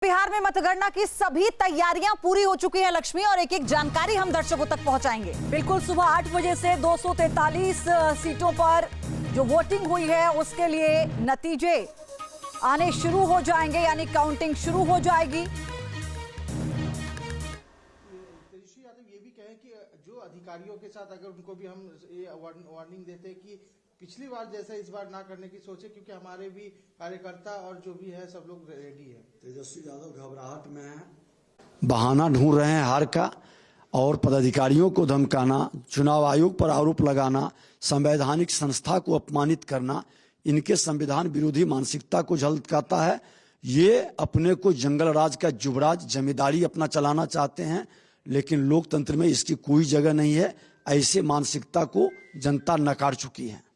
बिहार में मतगणना की सभी तैयारियां पूरी हो चुकी हैं लक्ष्मी, और एक एक जानकारी हम दर्शकों तक पहुंचाएंगे। बिल्कुल, सुबह 8 बजे से 243 सीटों पर जो वोटिंग हुई है उसके लिए नतीजे आने शुरू हो जाएंगे, यानी काउंटिंग शुरू हो जाएगी। तेजस्वी यादव ये भी कहें कि जो अधिकारियों के साथ अगर उनको भी हम ये वार्निंग देते कि पिछली बार जैसा इस बार ना करने की सोचे, क्योंकि हमारे भी कार्यकर्ता और जो भी है सब लोग रेडी है। तेजस्वी यादव घबराहट में है, बहाना ढूंढ रहे हैं हार का, और पदाधिकारियों को धमकाना, चुनाव आयोग पर आरोप लगाना, संवैधानिक संस्था को अपमानित करना, इनके संविधान विरोधी मानसिकता को झलकाता है। ये अपने को जंगल राज का युवराज जमींदारी अपना चलाना चाहते हैं, लेकिन लोकतंत्र में इसकी कोई जगह नहीं है। ऐसे मानसिकता को जनता नकार चुकी है।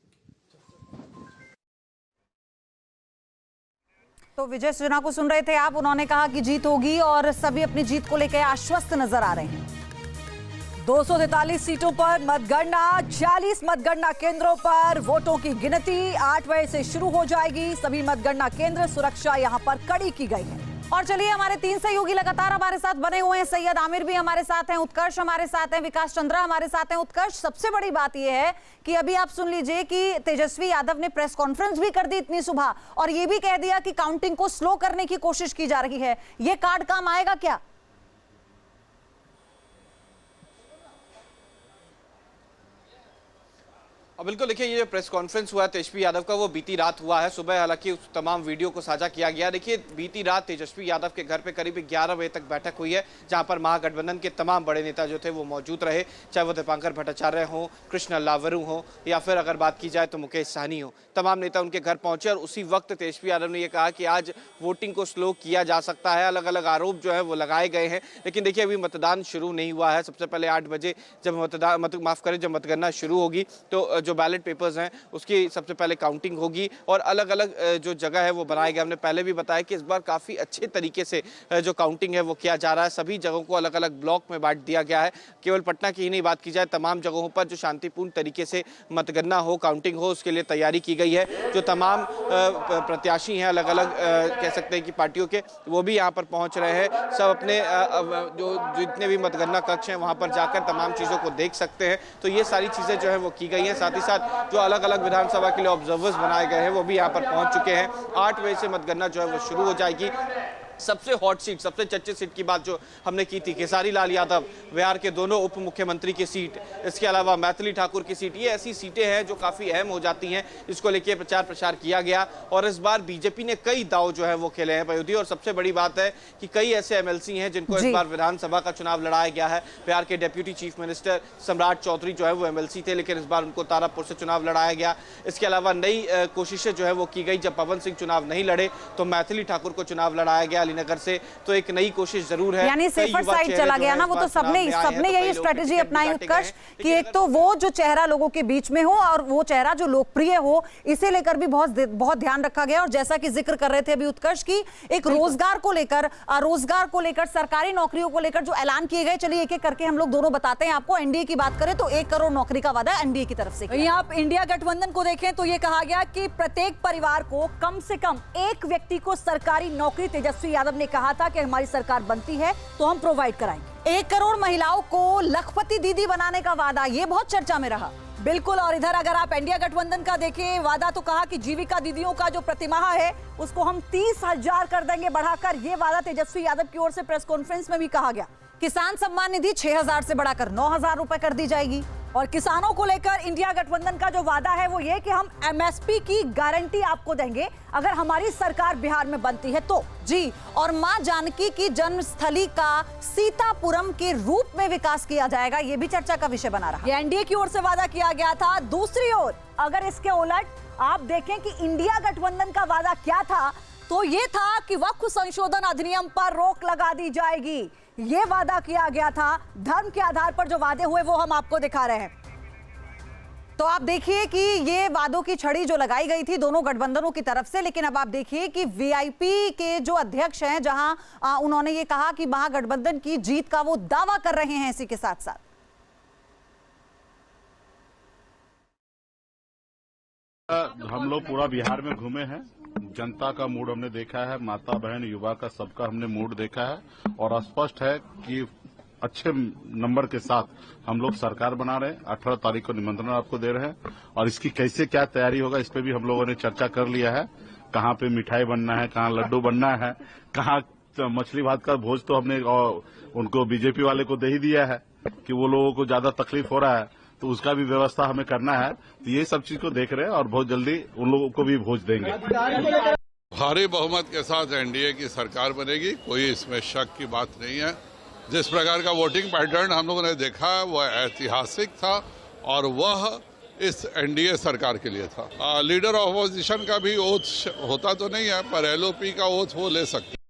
तो विजय सिन्हा को सुन रहे थे आप, उन्होंने कहा कि जीत होगी और सभी अपनी जीत को लेकर आश्वस्त नजर आ रहे हैं। 243 सीटों पर मतगणना, 40 मतगणना केंद्रों पर वोटों की गिनती 8 बजे से शुरू हो जाएगी। सभी मतगणना केंद्र सुरक्षा यहां पर कड़ी की गई है। और चलिए, हमारे 3 सहयोगी लगातार हमारे साथ बने हुए हैं। सैयद आमिर भी हमारे साथ हैं, उत्कर्ष हमारे साथ हैं, विकास चंद्रा हमारे साथ हैं। उत्कर्ष, सबसे बड़ी बात यह है कि अभी आप सुन लीजिए कि तेजस्वी यादव ने प्रेस कॉन्फ्रेंस भी कर दी इतनी सुबह, और यह भी कह दिया कि काउंटिंग को स्लो करने की कोशिश की जा रही है। यह कार्ड काम आएगा क्या? बिल्कुल, देखिए ये जो प्रेस कॉन्फ्रेंस हुआ है तेजस्वी यादव का, वो बीती रात हुआ है। सुबह हालांकि उस तमाम वीडियो को साझा किया गया। देखिए, बीती रात तेजस्वी यादव के घर पे करीब 11 बजे तक बैठक हुई है, जहां पर महागठबंधन के तमाम बड़े नेता जो थे वो मौजूद रहे, चाहे वो दीपांकर भट्टाचार्य हो, कृष्ण लावरू हो, या फिर अगर बात की जाए तो मुकेश सहनी हो। तमाम नेता उनके घर पहुंचे और उसी वक्त तेजस्वी यादव ने यह कहा कि आज वोटिंग को स्लो किया जा सकता है। अलग अलग आरोप जो है वो लगाए गए हैं, लेकिन देखिए अभी मतदान शुरू नहीं हुआ है। सबसे पहले 8 बजे जब जब मतगणना शुरू होगी तो जो बैलेट पेपर्स हैं उसकी सबसे पहले काउंटिंग होगी और अलग अलग जो जगह है वो बनाए गए। हमने पहले भी बताया कि इस बार काफ़ी अच्छे तरीके से जो काउंटिंग है वो किया जा रहा है। सभी जगहों को अलग अलग ब्लॉक में बांट दिया गया है। केवल पटना की ही नहीं बात की जाए, तमाम जगहों पर जो शांतिपूर्ण तरीके से मतगणना हो, काउंटिंग हो, उसके लिए तैयारी की गई है। जो तमाम प्रत्याशी हैं अलग अलग कह सकते हैं कि पार्टियों के, वो भी यहाँ पर पहुँच रहे हैं। सब अपने जो जितने भी मतगणना कक्ष हैं वहाँ पर जाकर तमाम चीज़ों को देख सकते हैं। तो ये सारी चीज़ें जो है वो की गई हैं। साथ ही साथ जो अलग अलग विधानसभा के लिए ऑब्जर्वर्स बनाए गए हैं वो भी यहाँ पर पहुंच चुके हैं। 8 बजे से मतगणना जो है वो शुरू हो जाएगी। सबसे हॉट सीट, सबसे चर्चित सीट की बात जो हमने की थी, केसारी लाल यादव बिहार के दोनों उप मुख्यमंत्री की सीट, इसके अलावा मैथिली ठाकुर की सीट, ये ऐसी सीटें हैं जो काफ़ी अहम हो जाती हैं। इसको लेकर प्रचार प्रसार किया गया और इस बार बीजेपी ने कई दाव जो है वो खेले हैं पयोधी। और सबसे बड़ी बात है कि कई ऐसे एमएलसी हैं जिनको इस बार विधानसभा का चुनाव लड़ाया गया है। बिहार के डेप्यूटी चीफ मिनिस्टर सम्राट चौधरी जो है वो एमएलसी थे, लेकिन इस बार उनको तारापुर से चुनाव लड़ाया गया। इसके अलावा नई कोशिशें जो है वो की गई। जब पवन सिंह चुनाव नहीं लड़े तो मैथिली ठाकुर को चुनाव लड़ाया गया अलीनगर से। तो एक नई कोशिश जरूर है, यानी सेफर साइड चला गया ना वो। तो सबने यही स्ट्रेटेजी अपनाई उत्कर्ष कि एक तो वो जो चेहरा लोगों के बीच में हो और वो चेहरा जो लोकप्रिय हो, इसे लेकर भी बहुत ध्यान रखा गया। और जैसा कि जिक्र कर रहे थे अभी उत्कर्ष की, एक रोजगार को लेकर सरकारी नौकरियों को लेकर जो ऐलान किए गए, चलिए एक एक करके हम लोग दोनों बताते हैं आपको। एनडीए की बात करें तो 1 करोड़ नौकरी का वादा एनडीए की तरफ से। यहाँ आप इंडिया गठबंधन को देखें तो ये कहा गया कि प्रत्येक परिवार को कम से कम एक व्यक्ति को सरकारी नौकरी, तेजस्वी यादव ने कहा था कि हमारी सरकार बनती है तो हम प्रोवाइड कराएंगे। 1 करोड़ महिलाओं को लखपति दीदी बनाने का वादा, ये बहुत चर्चा में रहा। बिल्कुल, और इधर अगर आप इंडिया गठबंधन का देखें, वादा तो कहा कि जीविका दीदियों का जो प्रतिमाह है उसको हम 30,000 कर देंगे बढ़ाकर। ये वादा तेजस्वी यादव की ओर से प्रेस कॉन्फ्रेंस में भी कहा गया। किसान सम्मान निधि 6,000 से बढ़ाकर 9,000 रुपए कर दी जाएगी। और किसानों को लेकर इंडिया गठबंधन का जो वादा है वो ये कि हम एमएसपी की गारंटी आपको देंगे अगर हमारी सरकार बिहार में बनती है तो। जी, और मां जानकी की जन्मस्थली का सीतापुरम के रूप में विकास किया जाएगा, ये भी चर्चा का विषय बना रहा। ये एनडीए की ओर से वादा किया गया था। दूसरी ओर अगर इसके उलट आप देखें कि इंडिया गठबंधन का वादा क्या था, तो ये था कि वक्फ संशोधन अधिनियम पर रोक लगा दी जाएगी। ये वादा किया गया था। धर्म के आधार पर जो वादे हुए वो हम आपको दिखा रहे हैं। तो आप देखिए कि ये वादों की छड़ी जो लगाई गई थी दोनों गठबंधनों की तरफ से, लेकिन अब आप देखिए कि वीआईपी के जो अध्यक्ष हैं, जहां उन्होंने ये कहा कि महागठबंधन की जीत का वो दावा कर रहे हैं। इसी के साथ साथ हम लोग पूरा बिहार में घूमे हैं जनता का मूड हमने देखा है, माता बहन युवा का सबका हमने मूड देखा है और स्पष्ट है कि अच्छे नंबर के साथ हम लोग सरकार बना रहे हैं। 18 तारीख को निमंत्रण आपको दे रहे हैं और इसकी कैसे क्या तैयारी होगा इस पे भी हम लोगों ने चर्चा कर लिया है। कहाँ पे मिठाई बनना है, कहाँ लड्डू बनना है, कहाँ मछली भात का भोज तो हमने उनको बीजेपी वाले को दे ही दिया है कि वो लोगों को ज्यादा तकलीफ हो रहा है तो उसका भी व्यवस्था हमें करना है। तो ये सब चीज को देख रहे हैं और बहुत जल्दी उन लोगों को भी भोज देंगे। भारी बहुमत के साथ एनडीए की सरकार बनेगी, कोई इसमें शक की बात नहीं है। जिस प्रकार का वोटिंग पैटर्न हम लोगों ने देखा वह ऐतिहासिक था और वह इस एनडीए सरकार के लिए था। लीडर ऑफ अपोजिशन का भी ओथ होता तो नहीं है पर एलओपी का ओथ वो ले सकते।